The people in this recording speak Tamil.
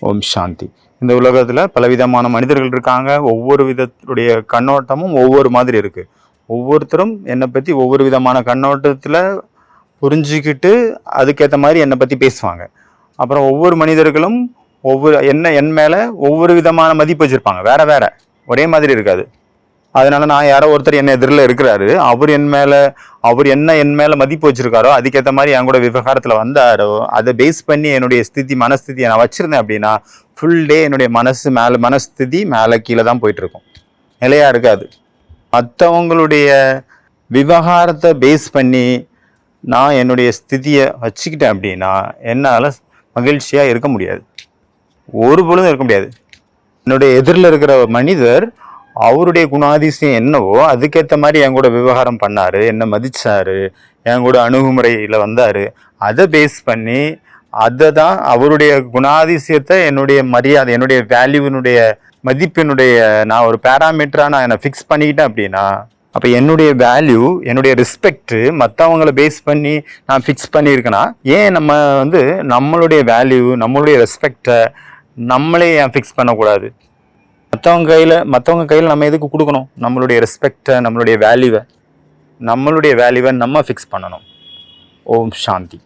ஓம் சாந்தி. இந்த உலகத்தில் பலவிதமான மனிதர்கள் இருக்காங்க. ஒவ்வொரு விதத்துடைய கண்ணோட்டமும் ஒவ்வொரு மாதிரி இருக்கு. ஒவ்வொருத்தரும் என்னை பற்றி ஒவ்வொரு விதமான கண்ணோட்டத்தில் புரிஞ்சுக்கிட்டு அதுக்கேற்ற மாதிரி என்னை பற்றி பேசுவாங்க. அப்புறம் ஒவ்வொரு மனிதர்களும் என் மேலே ஒவ்வொரு விதமான மதிப்பு வச்சுருப்பாங்க. வேற வேற, ஒரே மாதிரி இருக்காது. அதனால நான் யாரோ ஒருத்தர் என் எதிரில் இருக்கிறாரு, அவர் என் மேலே மதிப்பு வச்சிருக்காரோ, அதுக்கேற்ற மாதிரி என் கூட விவகாரத்தில் வந்தாரோ, அதை பேஸ் பண்ணி என்னுடைய மனஸ்திதியை நான் வச்சிருந்தேன் அப்படின்னா ஃபுல் டே என்னுடைய மனஸ்திதி மேலே கீழே தான் போயிட்டு இருக்கும், நிலையா இருக்காது. மற்றவங்களுடைய விவகாரத்தை பேஸ் பண்ணி நான் என்னுடைய ஸ்திதியை வச்சுக்கிட்டேன் அப்படின்னா என்னால் மகிழ்ச்சியாக இருக்க முடியாது, ஒரு பொழுதும் இருக்க முடியாது. என்னுடைய எதிரில் இருக்கிற மனிதர் அவருடைய குணாதிசயம் என்னவோ அதுக்கேற்ற மாதிரி என் கூட விவகாரம் பண்ணாரு, என்னை மதிச்சாரு, என் கூட அணுகுமுறையில் வந்தாரு, அதை பேஸ் பண்ணி அதை தான் அவருடைய குணாதிசயத்தை என்னுடைய மரியாதை, என்னுடைய வேல்யூவினுடைய மதிப்பினுடைய நான் ஒரு பேராமீட்டராக நான் என்னை ஃபிக்ஸ் பண்ணிக்கிட்டேன் அப்படின்னா அப்போ என்னுடைய வேல்யூ, என்னுடைய ரெஸ்பெக்ட் மற்றவங்களை பேஸ் பண்ணி நான் ஃபிக்ஸ் பண்ணியிருக்கேன்னா ஏன் நம்ம நம்மளுடைய வேல்யூ, நம்மளுடைய ரெஸ்பெக்டை நம்மளே ஏன் ஃபிக்ஸ் பண்ணக்கூடாது? மற்றவங்க கையில் நம்ம எதுக்கு கொடுக்கணும்? நம்மளுடைய ரெஸ்பெக்டை, நம்மளுடைய வேல்யூவை நம்ம ஃபிக்ஸ் பண்ணணும். ஓம் சாந்தி.